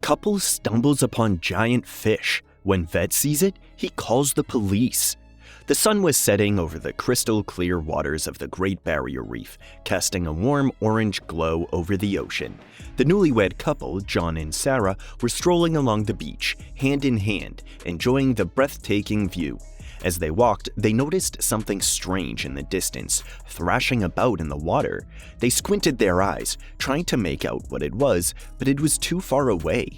Couple stumbles upon giant fish. When Vids sees it, he calls the police. The sun was setting over the crystal clear waters of the Great Barrier Reef, casting a warm orange glow over the ocean. The newlywed couple, John and Sarah, were strolling along the beach, hand in hand, enjoying the breathtaking view. As they walked, they noticed something strange in the distance, thrashing about in the water. They squinted their eyes, trying to make out what it was, but it was too far away.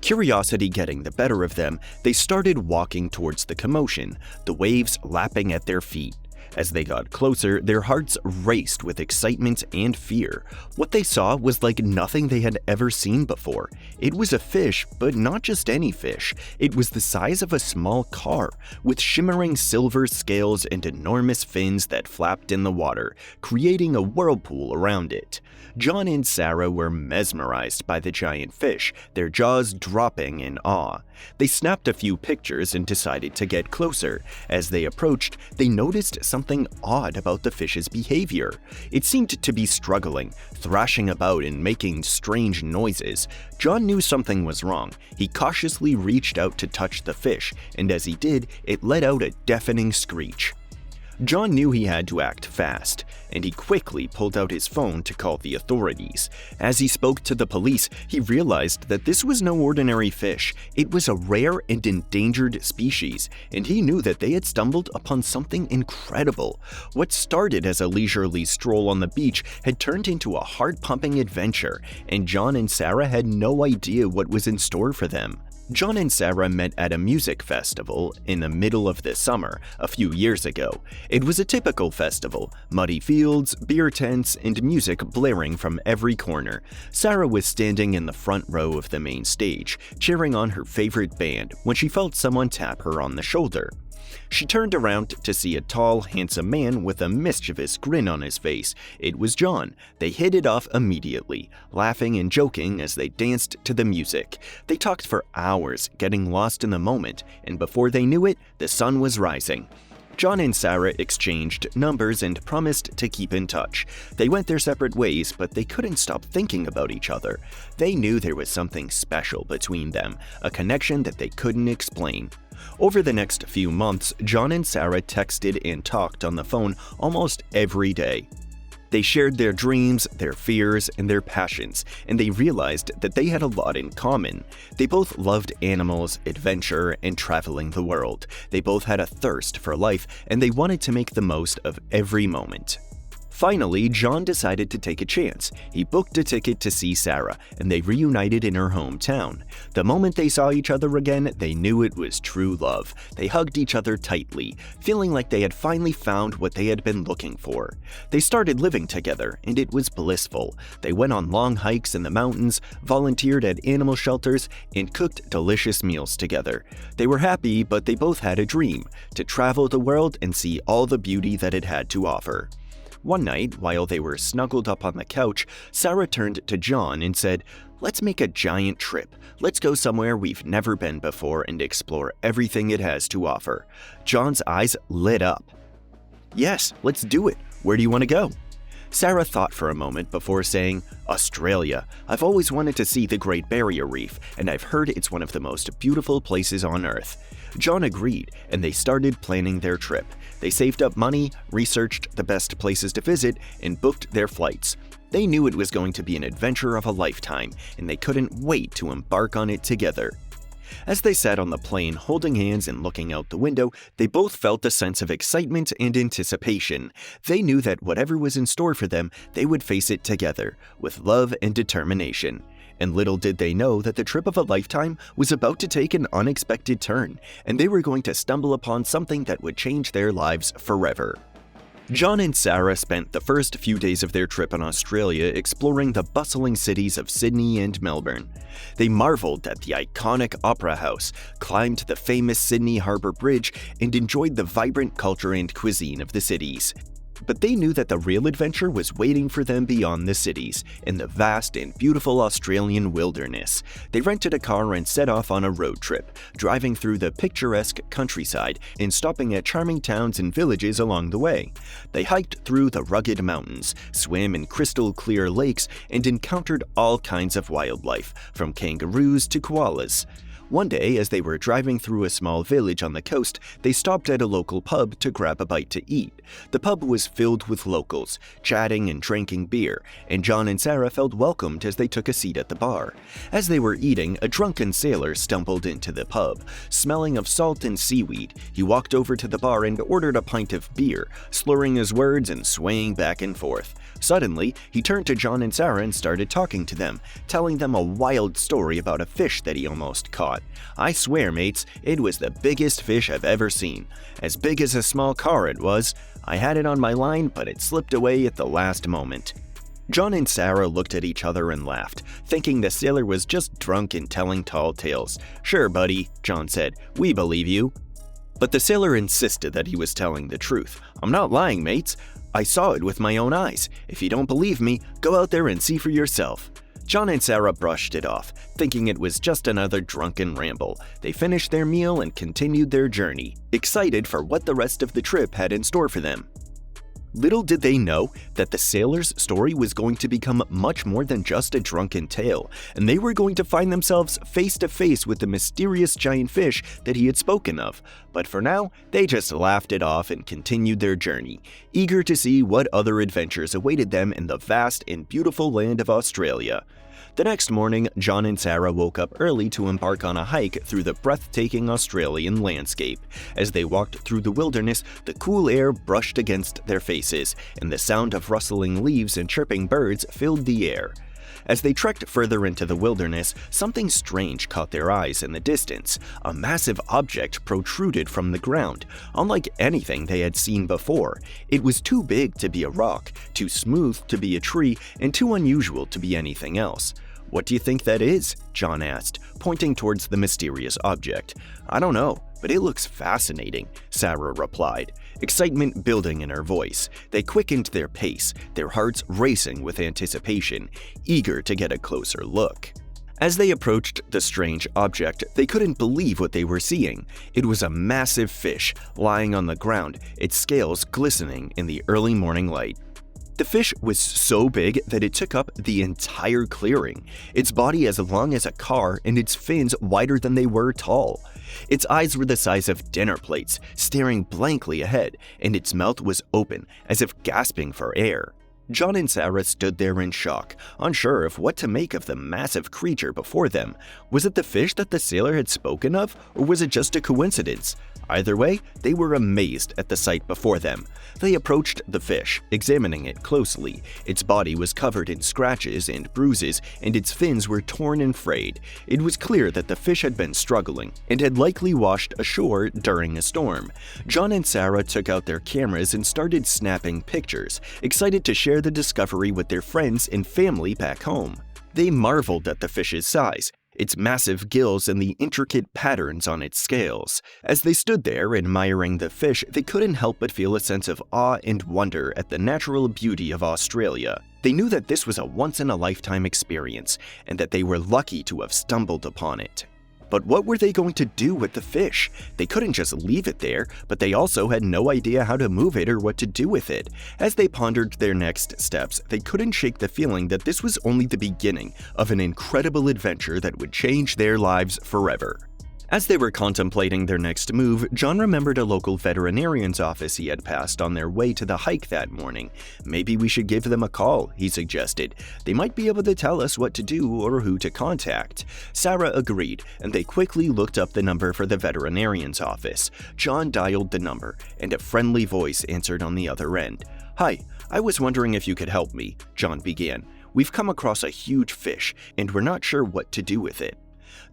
Curiosity getting the better of them, they started walking towards the commotion, the waves lapping at their feet. As they got closer, their hearts raced with excitement and fear. What they saw was like nothing they had ever seen before. It was a fish, but not just any fish. It was the size of a small car, with shimmering silver scales and enormous fins that flapped in the water, creating a whirlpool around it. John and Sarah were mesmerized by the giant fish, their jaws dropping in awe. They snapped a few pictures and decided to get closer. As they approached, they noticed something odd about the fish's behavior. It seemed to be struggling, thrashing about and making strange noises. John knew something was wrong. He cautiously reached out to touch the fish, and as he did, it let out a deafening screech. John knew he had to act fast, and he quickly pulled out his phone to call the authorities. As he spoke to the police, he realized that this was no ordinary fish. It was a rare and endangered species, and he knew that they had stumbled upon something incredible. What started as a leisurely stroll on the beach had turned into a heart-pumping adventure, and John and Sarah had no idea what was in store for them. John and Sarah met at a music festival in the middle of the summer a few years ago. It was a typical festival, muddy fields, beer tents, and music blaring from every corner. Sarah was standing in the front row of the main stage, cheering on her favorite band when she felt someone tap her on the shoulder. She turned around to see a tall, handsome man with a mischievous grin on his face. It was John. They hit it off immediately, laughing and joking as they danced to the music. They talked for hours, getting lost in the moment, and before they knew it, the sun was rising. John and Sarah exchanged numbers and promised to keep in touch. They went their separate ways, but they couldn't stop thinking about each other. They knew there was something special between them, a connection that they couldn't explain. Over the next few months, John and Sarah texted and talked on the phone almost every day. They shared their dreams, their fears, and their passions, and they realized that they had a lot in common. They both loved animals, adventure, and traveling the world. They both had a thirst for life, and they wanted to make the most of every moment. Finally, John decided to take a chance. He booked a ticket to see Sarah, and they reunited in her hometown. The moment they saw each other again, they knew it was true love. They hugged each other tightly, feeling like they had finally found what they had been looking for. They started living together, and it was blissful. They went on long hikes in the mountains, volunteered at animal shelters, and cooked delicious meals together. They were happy, but they both had a dream: to travel the world and see all the beauty that it had to offer. One night, while they were snuggled up on the couch, Sarah turned to John and said, "Let's make a giant trip. Let's go somewhere we've never been before and explore everything it has to offer." John's eyes lit up. "Yes, let's do it. Where do you want to go?" Sarah thought for a moment before saying, "Australia. I've always wanted to see the Great Barrier Reef, and I've heard it's one of the most beautiful places on Earth." John agreed, and they started planning their trip. They saved up money, researched the best places to visit, and booked their flights. They knew it was going to be an adventure of a lifetime, and they couldn't wait to embark on it together. As they sat on the plane holding hands and looking out the window, they both felt a sense of excitement and anticipation. They knew that whatever was in store for them, they would face it together, with love and determination. And little did they know that the trip of a lifetime was about to take an unexpected turn, and they were going to stumble upon something that would change their lives forever. John and Sarah spent the first few days of their trip in Australia exploring the bustling cities of Sydney and Melbourne. They marveled at the iconic Opera House, climbed the famous Sydney Harbour Bridge, and enjoyed the vibrant culture and cuisine of the cities. But they knew that the real adventure was waiting for them beyond the cities, in the vast and beautiful Australian wilderness. They rented a car and set off on a road trip, driving through the picturesque countryside and stopping at charming towns and villages along the way. They hiked through the rugged mountains, swam in crystal clear lakes, and encountered all kinds of wildlife, from kangaroos to koalas. One day, as they were driving through a small village on the coast, they stopped at a local pub to grab a bite to eat. The pub was filled with locals, chatting and drinking beer, and John and Sarah felt welcomed as they took a seat at the bar. As they were eating, a drunken sailor stumbled into the pub. Smelling of salt and seaweed, he walked over to the bar and ordered a pint of beer, slurring his words and swaying back and forth. Suddenly, he turned to John and Sarah and started talking to them, telling them a wild story about a fish that he almost caught. "I swear, mates, it was the biggest fish I've ever seen. As big as a small car it was. I had it on my line, but it slipped away at the last moment." John and Sarah looked at each other and laughed, thinking the sailor was just drunk and telling tall tales. "Sure, buddy," John said, "we believe you." But the sailor insisted that he was telling the truth. "I'm not lying, mates. I saw it with my own eyes. If you don't believe me, go out there and see for yourself." John and Sarah brushed it off, thinking it was just another drunken ramble. They finished their meal and continued their journey, excited for what the rest of the trip had in store for them. Little did they know that the sailor's story was going to become much more than just a drunken tale, and they were going to find themselves face to face with the mysterious giant fish that he had spoken of. But for now, they just laughed it off and continued their journey, eager to see what other adventures awaited them in the vast and beautiful land of Australia. The next morning, John and Sarah woke up early to embark on a hike through the breathtaking Australian landscape. As they walked through the wilderness, the cool air brushed against their faces, and the sound of rustling leaves and chirping birds filled the air. As they trekked further into the wilderness, something strange caught their eyes in the distance. A massive object protruded from the ground, unlike anything they had seen before. It was too big to be a rock, too smooth to be a tree, and too unusual to be anything else. "What do you think that is?" John asked, pointing towards the mysterious object. "I don't know, but it looks fascinating," Sarah replied, excitement building in her voice. They quickened their pace, their hearts racing with anticipation, eager to get a closer look. As they approached the strange object, they couldn't believe what they were seeing. It was a massive fish lying on the ground, its scales glistening in the early morning light. The fish was so big that it took up the entire clearing, its body as long as a car and its fins wider than they were tall. Its eyes were the size of dinner plates, staring blankly ahead, and its mouth was open, as if gasping for air. John and Sarah stood there in shock, unsure of what to make of the massive creature before them. Was it the fish that the sailor had spoken of, or was it just a coincidence? Either way, they were amazed at the sight before them. They approached the fish, examining it closely. Its body was covered in scratches and bruises, and its fins were torn and frayed. It was clear that the fish had been struggling, and had likely washed ashore during a storm. John and Sarah took out their cameras and started snapping pictures, excited to share the discovery with their friends and family back home. They marveled at the fish's size, its massive gills and the intricate patterns on its scales. As they stood there admiring the fish, they couldn't help but feel a sense of awe and wonder at the natural beauty of Australia. They knew that this was a once-in-a-lifetime experience, and that they were lucky to have stumbled upon it. But what were they going to do with the fish? They couldn't just leave it there, but they also had no idea how to move it or what to do with it. As they pondered their next steps, they couldn't shake the feeling that this was only the beginning of an incredible adventure that would change their lives forever. As they were contemplating their next move, John remembered a local veterinarian's office he had passed on their way to the hike that morning. "Maybe we should give them a call," he suggested. "They might be able to tell us what to do or who to contact." Sarah agreed, and they quickly looked up the number for the veterinarian's office. John dialed the number, and a friendly voice answered on the other end. "Hi, I was wondering if you could help me," John began. "We've come across a huge fish, and we're not sure what to do with it."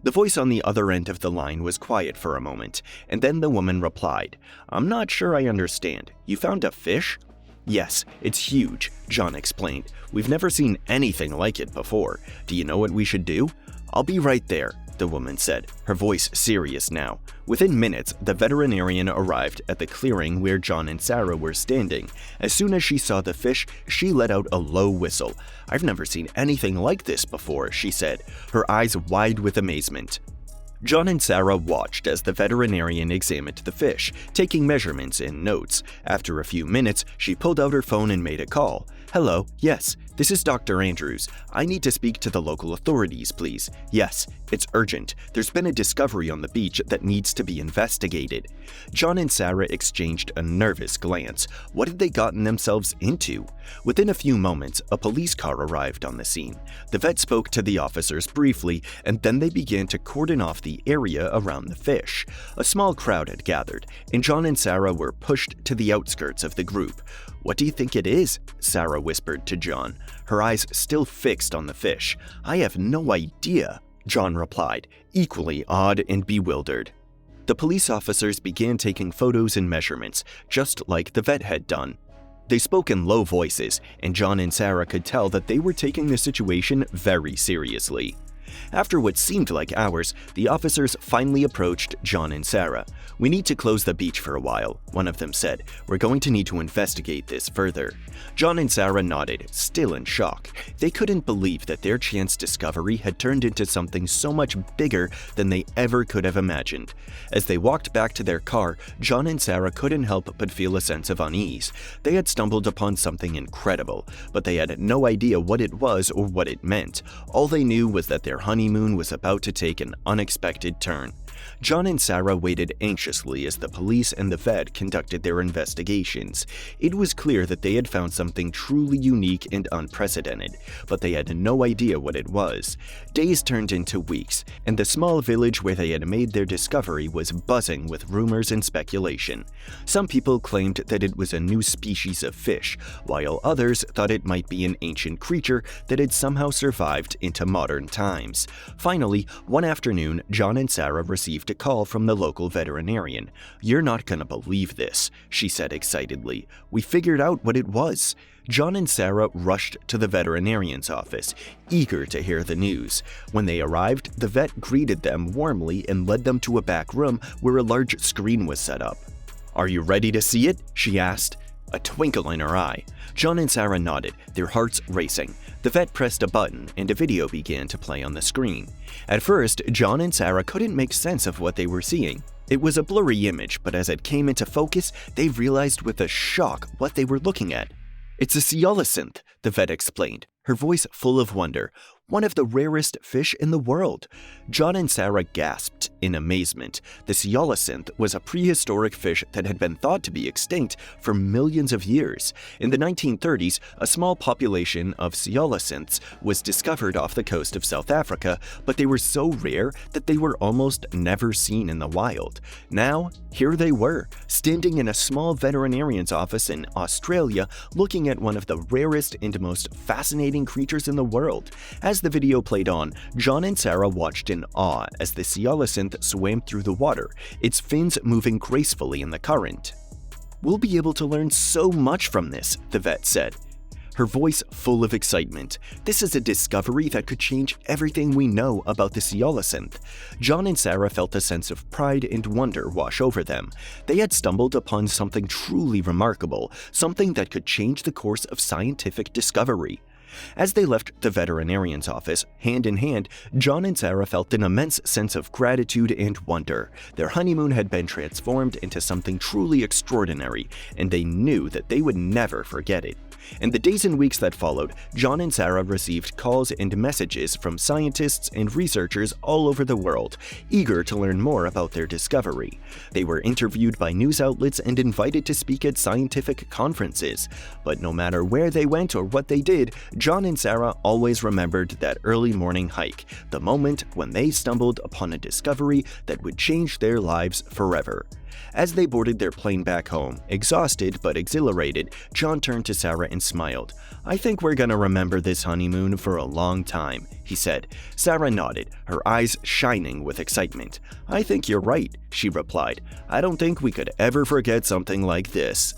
The voice on the other end of the line was quiet for a moment, and then the woman replied, "I'm not sure I understand. You found a fish?" "Yes, it's huge," John explained. "We've never seen anything like it before. Do you know what we should do?" "I'll be right there," the woman said, her voice serious now. Within minutes, the veterinarian arrived at the clearing where John and Sarah were standing. As soon as she saw the fish, she let out a low whistle. "I've never seen anything like this before," she said, her eyes wide with amazement. John and Sarah watched as the veterinarian examined the fish, taking measurements and notes. After a few minutes, she pulled out her phone and made a call. "Hello, yes, this is Dr. Andrews. I need to speak to the local authorities, please. Yes, it's urgent. There's been a discovery on the beach that needs to be investigated." John and Sarah exchanged a nervous glance. What had they gotten themselves into? Within a few moments, a police car arrived on the scene. The vet spoke to the officers briefly, and then they began to cordon off the area around the fish. A small crowd had gathered, and John and Sarah were pushed to the outskirts of the group. "What do you think it is?" Sarah whispered to John, her eyes still fixed on the fish. "I have no idea," John replied, equally awed and bewildered. The police officers began taking photos and measurements, just like the vet had done. They spoke in low voices, and John and Sarah could tell that they were taking the situation very seriously. After what seemed like hours, the officers finally approached John and Sarah. "We need to close the beach for a while," one of them said. "We're going to need to investigate this further." John and Sarah nodded, still in shock. They couldn't believe that their chance discovery had turned into something so much bigger than they ever could have imagined. As they walked back to their car, John and Sarah couldn't help but feel a sense of unease. They had stumbled upon something incredible, but they had no idea what it was or what it meant. All they knew was that their honeymoon was about to take an unexpected turn. John and Sarah waited anxiously as the police and the vet conducted their investigations. It was clear that they had found something truly unique and unprecedented, but they had no idea what it was. Days turned into weeks, and the small village where they had made their discovery was buzzing with rumors and speculation. Some people claimed that it was a new species of fish, while others thought it might be an ancient creature that had somehow survived into modern times. Finally, one afternoon, John and Sarah received a call from the local veterinarian. "You're not gonna believe this," she said excitedly. "We figured out what it was." John and Sarah rushed to the veterinarian's office, eager to hear the news. When they arrived, the vet greeted them warmly and led them to a back room where a large screen was set up. "Are you ready to see it?" she asked, a twinkle in her eye. John and Sarah nodded, their hearts racing. The vet pressed a button, and a video began to play on the screen. At first, John and Sarah couldn't make sense of what they were seeing. It was a blurry image, but as it came into focus, they realized with a shock what they were looking at. "It's a coelacanth," the vet explained, her voice full of wonder. "One of the rarest fish in the world." John and Sarah gasped in amazement. The coelacanth was a prehistoric fish that had been thought to be extinct for millions of years. In the 1930s, a small population of coelacanths was discovered off the coast of South Africa, but they were so rare that they were almost never seen in the wild. Now, here they were, standing in a small veterinarian's office in Australia, looking at one of the rarest and most fascinating creatures in the world. As the video played on, John and Sarah watched in awe as the coelacanth swam through the water, its fins moving gracefully in the current. "We'll be able to learn so much from this," the vet said, her voice full of excitement. "This is a discovery that could change everything we know about the coelacanth." John and Sarah felt a sense of pride and wonder wash over them. They had stumbled upon something truly remarkable, something that could change the course of scientific discovery. As they left the veterinarian's office, hand in hand, John and Sarah felt an immense sense of gratitude and wonder. Their honeymoon had been transformed into something truly extraordinary, and they knew that they would never forget it. In the days and weeks that followed, John and Sarah received calls and messages from scientists and researchers all over the world, eager to learn more about their discovery. They were interviewed by news outlets and invited to speak at scientific conferences. But no matter where they went or what they did, John and Sarah always remembered that early morning hike, the moment when they stumbled upon a discovery that would change their lives forever. As they boarded their plane back home, exhausted but exhilarated, John turned to Sarah and smiled. "I think we're gonna remember this honeymoon for a long time," he said. Sarah nodded, her eyes shining with excitement. "I think you're right," she replied. "I don't think we could ever forget something like this."